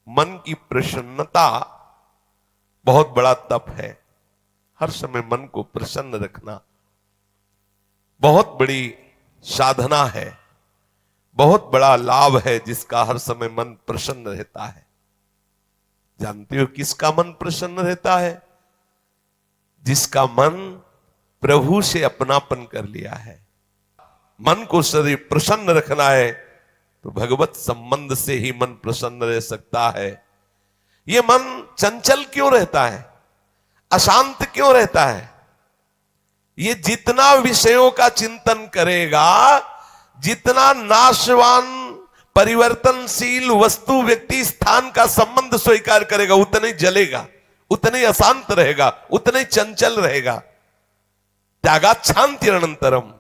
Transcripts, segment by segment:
मन की प्रसन्नता बहुत बड़ा तप है। हर समय मन को प्रसन्न रखना बहुत बड़ी साधना है, बहुत बड़ा लाभ है, जिसका हर समय मन प्रसन्न रहता है। जानते हो किसका मन प्रसन्न रहता है? जिसका मन प्रभु से अपनापन कर लिया है। मन को शरीर प्रसन्न रखना है तो भगवत संबंध से ही मन प्रसन्न रह सकता है। यह मन चंचल क्यों रहता है, अशांत क्यों रहता है? ये जितना विषयों का चिंतन करेगा, जितना नाशवान परिवर्तनशील वस्तु व्यक्ति स्थान का संबंध स्वीकार करेगा, उतना ही जलेगा, उतना ही अशांत रहेगा, उतना ही चंचल रहेगा। त्यागाच्छांति अनंतरम,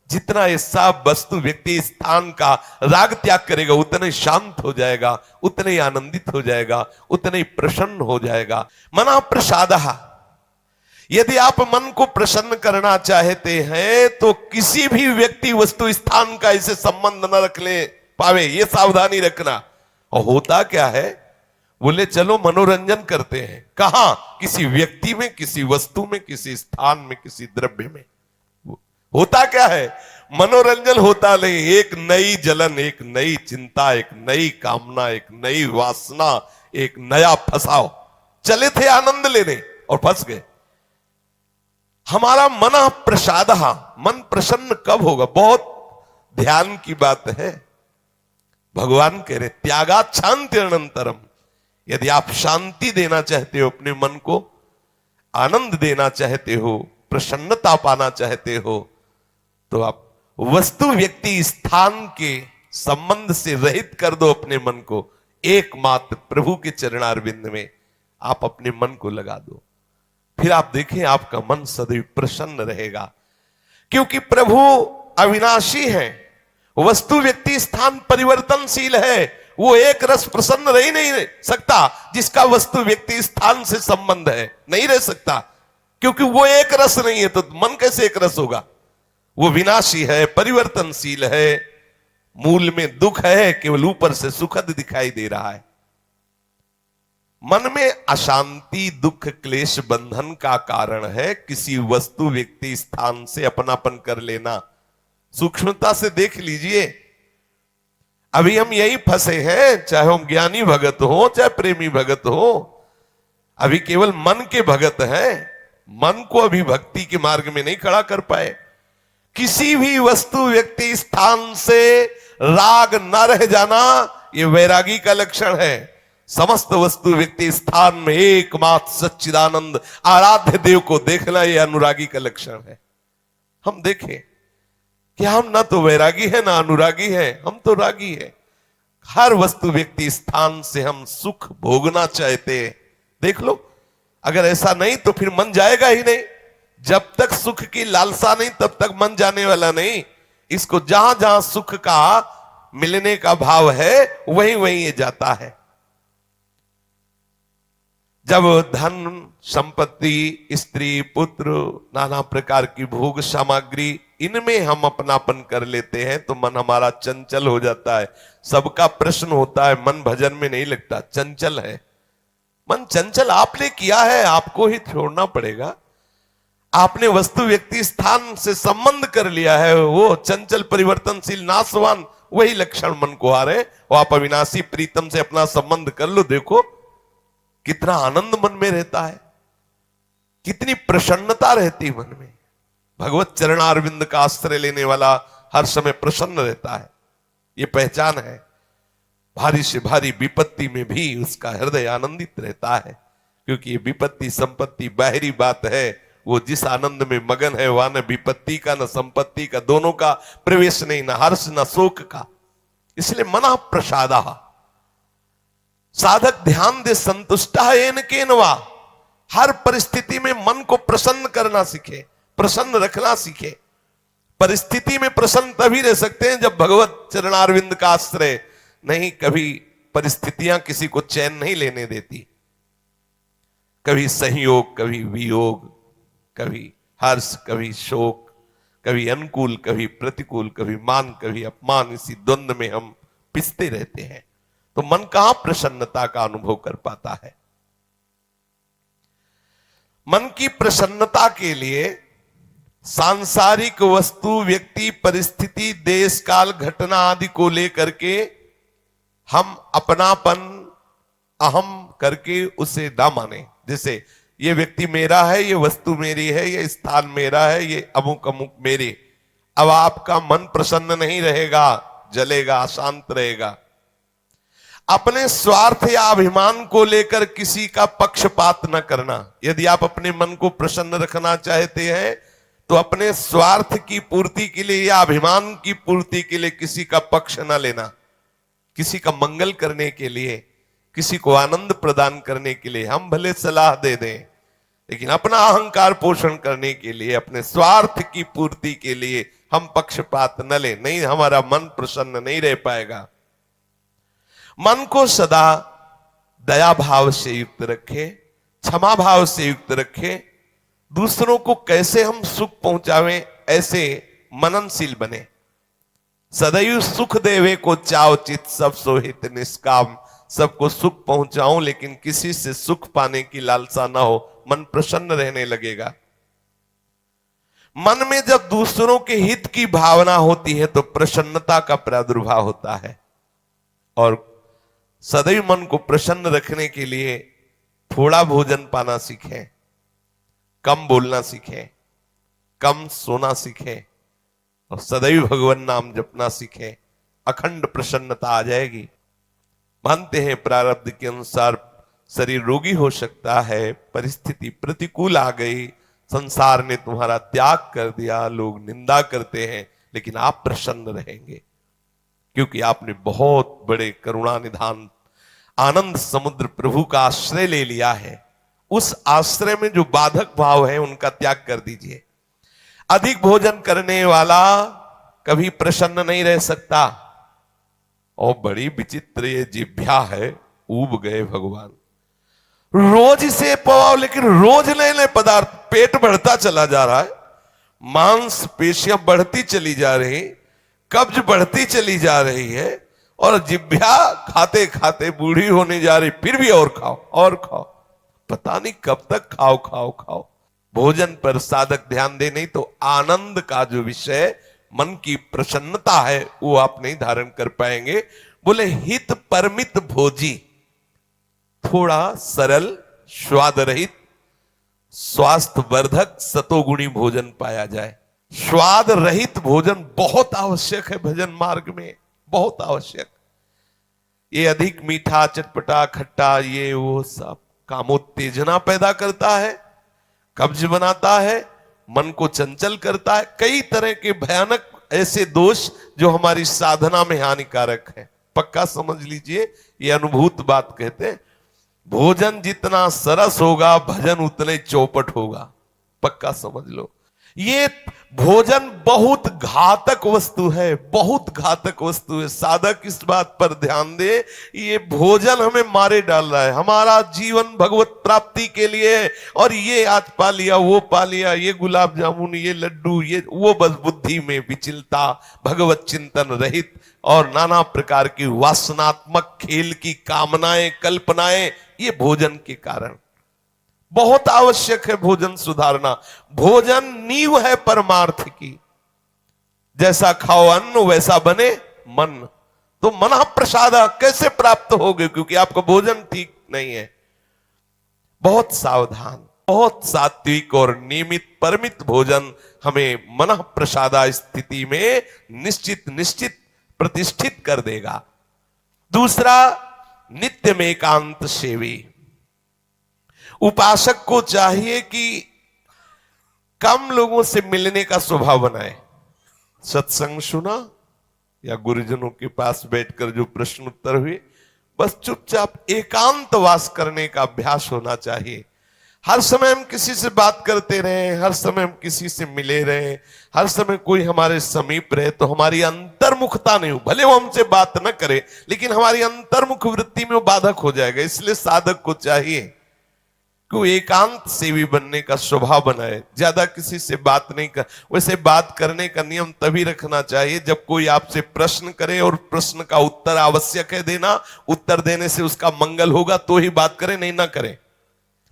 जितना ऐसा वस्तु व्यक्ति स्थान का राग त्याग करेगा, उतना ही शांत हो जाएगा, उतना ही आनंदित हो जाएगा, उतना ही प्रसन्न हो जाएगा। मना प्रसादः, यदि आप मन को प्रसन्न करना चाहते हैं तो किसी भी व्यक्ति वस्तु स्थान का इसे संबंध न रख ले पावे, ये सावधानी रखना। और होता क्या है, बोले चलो मनोरंजन करते हैं। कहां? किसी व्यक्ति में, किसी वस्तु में, किसी स्थान में, किसी द्रव्य में। होता क्या है, मनोरंजन होता नहीं, एक नई जलन, एक नई चिंता, एक नई कामना, एक नई वासना, एक नया फंसाव। चले थे आनंद लेने और फंस गए। हमारा मन प्रसाद, मन प्रसन्न कब होगा? बहुत ध्यान की बात है। भगवान कह रहे त्यागाच्छांति अनंतरम, यदि आप शांति देना चाहते हो अपने मन को, आनंद देना चाहते हो, प्रसन्नता पाना चाहते हो, तो आप वस्तु व्यक्ति स्थान के संबंध से रहित कर दो अपने मन को। एकमात्र प्रभु के चरणारविंद में आप अपने मन को लगा दो। फिर आप देखें आपका मन सदैव प्रसन्न रहेगा, क्योंकि प्रभु अविनाशी है, वस्तु व्यक्ति स्थान परिवर्तनशील है। वो एक रस प्रसन्न रह ही नहीं सकता जिसका वस्तु व्यक्ति स्थान से संबंध है, नहीं रह सकता, क्योंकि वो एक रस नहीं है। तो मन कैसे एक रस होगा? वो विनाशी है, परिवर्तनशील है, मूल में दुख है, केवल ऊपर से सुखद दिखाई दे रहा है। मन में अशांति, दुख, क्लेश, बंधन का कारण है किसी वस्तु व्यक्ति स्थान से अपनापन कर लेना। सूक्ष्मता से देख लीजिए, अभी हम यही फंसे हैं, चाहे हम ज्ञानी भगत हो, चाहे प्रेमी भगत हो, अभी केवल मन के भगत हैं। मन को अभी भक्ति के मार्ग में नहीं खड़ा कर पाए। किसी भी वस्तु व्यक्ति स्थान से राग न रह जाना, यह वैरागी का लक्षण है। समस्त वस्तु व्यक्ति स्थान में एकमात्र सच्चिदानंद आराध्य देव को देखना, यह अनुरागी का लक्षण है। हम देखें कि हम ना तो वैरागी है ना अनुरागी है, हम तो रागी है। हर वस्तु व्यक्ति स्थान से हम सुख भोगना चाहते हैं। देख लो, अगर ऐसा नहीं तो फिर मन जाएगा ही नहीं। जब तक सुख की लालसा नहीं, तब तक मन जाने वाला नहीं। इसको जहां जहां सुख का मिलने का भाव है, वहीं वहीं ये जाता है। जब धन, संपत्ति, स्त्री, पुत्र, नाना प्रकार की भोग सामग्री, इनमें हम अपनापन कर लेते हैं तो मन हमारा चंचल हो जाता है। सबका प्रश्न होता है, मन भजन में नहीं लगता, चंचल है। मन चंचल आपने किया है, आपको ही छोड़ना पड़ेगा। आपने वस्तु व्यक्ति स्थान से संबंध कर लिया है, वो चंचल, परिवर्तनशील, नाशवान, वही लक्षण मन को आ रहे। वो आप अविनाशी प्रीतम से अपना संबंध कर लो, देखो कितना आनंद मन में रहता है, कितनी प्रसन्नता रहती मन में। भगवत चरणारविंद का आश्रय लेने वाला हर समय प्रसन्न रहता है, ये पहचान है। भारी से भारी विपत्ति में भी उसका हृदय आनंदित रहता है, क्योंकि ये विपत्ति संपत्ति बाहरी बात है। वो जिस आनंद में मगन है, वहां न विपत्ति का, न संपत्ति का, दोनों का प्रवेश नहीं, न हर्ष न शोक का। इसलिए मना प्रसादा, साधक ध्यान दे संतुष्टा येन केनवा। हर परिस्थिति में मन को प्रसन्न करना सीखे, प्रसन्न रखना सीखे। परिस्थिति में प्रसन्न तभी रह सकते हैं जब भगवत चरणारविंद का आश्रय नहीं। कभी परिस्थितियां किसी को चैन नहीं लेने देती, कभी संयोग, कभी वियोग, कभी हर्ष, कभी शोक, कभी अनुकूल, कभी प्रतिकूल, कभी मान, कभी अपमान, इसी द्वंद्व में हम पिसते रहते हैं। तो मन कहां प्रसन्नता का अनुभव कर पाता है। मन की प्रसन्नता के लिए सांसारिक वस्तु, व्यक्ति, परिस्थिति, देश काल, घटना आदि को लेकर के हम अपनापन, अहम करके उसे ना माने। जैसे ये व्यक्ति मेरा है, ये वस्तु मेरी है, ये स्थान मेरा है, ये अमुक अमुक मेरे। अब आपका मन प्रसन्न नहीं रहेगा, जलेगा, अशांत रहेगा। अपने स्वार्थ या अभिमान को लेकर किसी का पक्षपात न करना। यदि आप अपने मन को प्रसन्न रखना चाहते हैं तो अपने स्वार्थ की पूर्ति के लिए या अभिमान की पूर्ति के लिए किसी का पक्ष न लेना। किसी का मंगल करने के लिए, किसी को आनंद प्रदान करने के लिए हम भले सलाह दे दें, लेकिन अपना अहंकार पोषण करने के लिए, अपने स्वार्थ की पूर्ति के लिए हम पक्षपात न लें। नहीं, हमारा मन प्रसन्न नहीं रह पाएगा। मन को सदा दया भाव से युक्त रखे, क्षमा भाव से युक्त रखे। दूसरों को कैसे हम सुख पहुंचावें, ऐसे मननशील बने। सदैव सुख देवे को चाव चित, सब सोहित निष्काम। सबको सुख पहुंचाऊं लेकिन किसी से सुख पाने की लालसा ना हो, मन प्रसन्न रहने लगेगा। मन में जब दूसरों के हित की भावना होती है तो प्रसन्नता का प्रादुर्भाव होता है। और सदैव मन को प्रसन्न रखने के लिए थोड़ा भोजन पाना सीखें, कम बोलना सीखें, कम सोना सीखें और सदैव भगवान नाम जपना सीखें। अखंड प्रसन्नता आ जाएगी। मानते हैं प्रारब्ध के अनुसार शरीर रोगी हो सकता है, परिस्थिति प्रतिकूल आ गई, संसार ने तुम्हारा त्याग कर दिया, लोग निंदा करते हैं, लेकिन आप प्रसन्न रहेंगे क्योंकि आपने बहुत बड़े करुणा निधान आनंद समुद्र प्रभु का आश्रय ले लिया है। उस आश्रय में जो बाधक भाव है उनका त्याग कर दीजिए। अधिक भोजन करने वाला कभी प्रसन्न नहीं रह सकता। और बड़ी विचित्र ये जिह्वा है, ऊब गए भगवान। रोज इसे पवाओ लेकिन रोज नए नए पदार्थ, पेट बढ़ता चला जा रहा है, मांस पेशियां बढ़ती चली जा रही, कब्ज बढ़ती चली जा रही है और जिह्वा खाते खाते बूढ़ी होने जा रही, फिर भी और खाओ और खाओ। पता नहीं कब तक खाओ खाओ खाओ। भोजन पर साधक ध्यान दे, नहीं तो आनंद का जो विषय मन की प्रसन्नता है वो आप नहीं धारण कर पाएंगे। बोले हित परमित भोजी, थोड़ा सरल, स्वाद रहित, स्वास्थ्य वर्धक सतोगुणी भोजन पाया जाए। स्वाद रहित भोजन बहुत आवश्यक है भजन मार्ग में, बहुत आवश्यक। ये अधिक मीठा, चटपटा, खट्टा, ये वो सब कामोत्तेजना पैदा करता है, कब्ज बनाता है, मन को चंचल करता है। कई तरह के भयानक ऐसे दोष जो हमारी साधना में हानिकारक है। पक्का समझ लीजिए, ये अनुभूत बात कहते हैं। भोजन जितना सरस होगा भजन उतने चौपट होगा। पक्का समझ लो। ये भोजन बहुत घातक वस्तु है, बहुत घातक वस्तु है। साधक इस बात पर ध्यान दे, ये भोजन हमें मारे डाल रहा है। हमारा जीवन भगवत प्राप्ति के लिए है और ये आज पा लिया, वो पा लिया, ये गुलाब जामुन, ये लड्डू, ये वो, बस बुद्धि में विचलता, भगवत चिंतन रहित और नाना प्रकार की वासनात्मक खेल की कामनाएं, कल्पनाएं, ये भोजन के कारण। बहुत आवश्यक है भोजन सुधारना। भोजन नींव है परमार्थ की। जैसा खाओ अन्न वैसा बने मन। तो मन प्रसाद कैसे प्राप्त होगे, क्योंकि आपका भोजन ठीक नहीं है। बहुत सावधान, बहुत सात्विक और नियमित परमित भोजन हमें मन प्रसादा स्थिति में निश्चित प्रतिष्ठित कर देगा। दूसरा, नित्य में एकांत सेवी। उपासक को चाहिए कि कम लोगों से मिलने का स्वभाव बनाए। सत्संग सुना या गुरुजनों के पास बैठकर जो प्रश्न उत्तर हुए, बस चुपचाप एकांतवास करने का अभ्यास होना चाहिए। हर समय हम किसी से बात करते रहे, हर समय हम किसी से मिले रहे, हर समय कोई हमारे समीप रहे, तो हमारी अंतर्मुखता नहीं हो। भले वो हमसे बात न करे लेकिन हमारी अंतर्मुख वृत्ति में वो बाधक हो जाएगा। इसलिए साधक को चाहिए कि एकांत सेवी बनने का स्वभाव बनाए, ज्यादा किसी से बात नहीं कर। वैसे बात करने का नियम तभी रखना चाहिए जब कोई आपसे प्रश्न करे और प्रश्न का उत्तर आवश्यक है देना, उत्तर देने से उसका मंगल होगा तो ही बात करें, नहीं ना करें।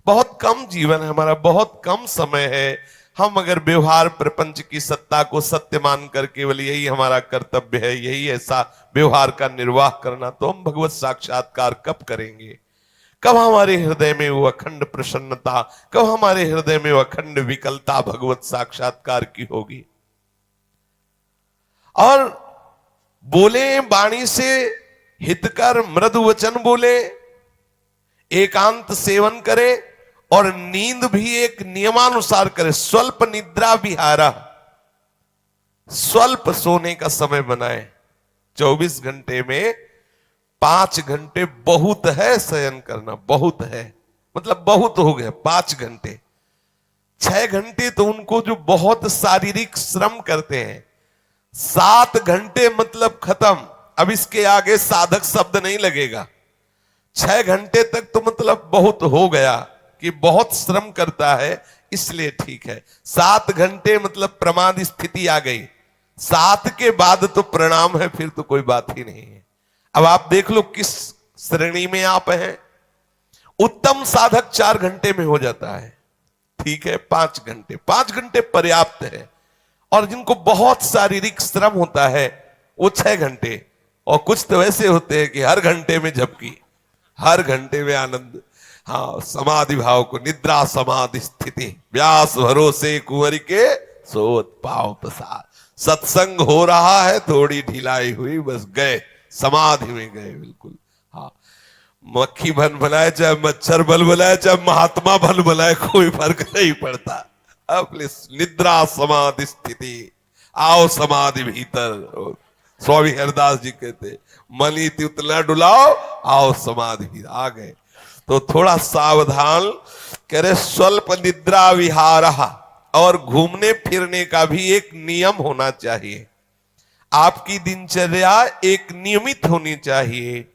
बहुत कम जीवन है हमारा, बहुत कम समय है। हम अगर व्यवहार प्रपंच की सत्ता को सत्य मानकर केवल यही हमारा कर्तव्य है, यही ऐसा व्यवहार का निर्वाह करना, तो हम भगवत साक्षात्कार कब करेंगे? कब हमारे हृदय में वो अखंड प्रसन्नता, कब हमारे हृदय में वो अखंड विकलता भगवत साक्षात्कार की होगी? और बोले वाणी से हितकर मृदु वचन बोले, एकांत सेवन करे और नींद भी एक नियमानुसार करे। स्वल्प निद्रा विहारा, स्वल्प सोने का समय बनाए। 24 घंटे में 5 घंटे बहुत है शयन करना, बहुत है, मतलब बहुत हो गया 5 घंटे। 6 घंटे तो उनको जो बहुत शारीरिक श्रम करते हैं, 7 घंटे मतलब खत्म। अब इसके आगे साधक शब्द नहीं लगेगा। 6 घंटे तक तो मतलब बहुत हो गया कि बहुत श्रम करता है, इसलिए ठीक है। 7 घंटे मतलब प्रमाद स्थिति आ गई, 7 के बाद तो प्रणाम है, फिर तो कोई बात ही नहीं है। अब आप देख लो किस श्रेणी में आप हैं। उत्तम साधक 4 घंटे में हो जाता है, ठीक है। 5 घंटे, 5 घंटे पर्याप्त है। और जिनको बहुत शारीरिक श्रम होता है वो 6 घंटे, और कुछ तो ऐसे होते हैं कि हर घंटे में झपकी, हर घंटे में आनंद। हाँ, समाधि भाव को, निद्रा समाधि स्थिति, व्यास भरोसे कुंवर के सोत पाव प्रसाद। सत्संग हो रहा है, थोड़ी ढिलाई हुई, बस गए, समाधि में गए बिल्कुल। हाँ, मक्खी भन बनाए चाहे मच्छर बल बनाए चाहे महात्मा भल बनाए, कोई फर्क नहीं पड़ता। अपने निद्रा समाधि स्थिति, आओ समाधि भीतर। स्वामी हरदास जी कहते, मनी उतना डुलाओ, आओ समाधि। आ गए तो थोड़ा सावधान करे। स्वल्प निद्रा विहारा, और घूमने फिरने का भी एक नियम होना चाहिए। आपकी दिनचर्या एक नियमित होनी चाहिए।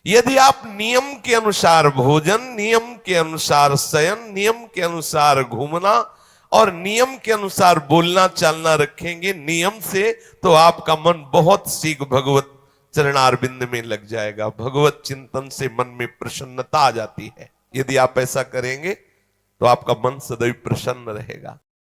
यदि आप नियम के अनुसार भोजन, नियम के अनुसार शयन, नियम के अनुसार घूमना और नियम के अनुसार बोलना चालना रखेंगे नियम से, तो आपका मन बहुत शीघ्र भगवत चरणारविंद में लग जाएगा। भगवत चिंतन से मन में प्रसन्नता आ जाती है। यदि आप ऐसा करेंगे तो आपका मन सदैव प्रसन्न रहेगा।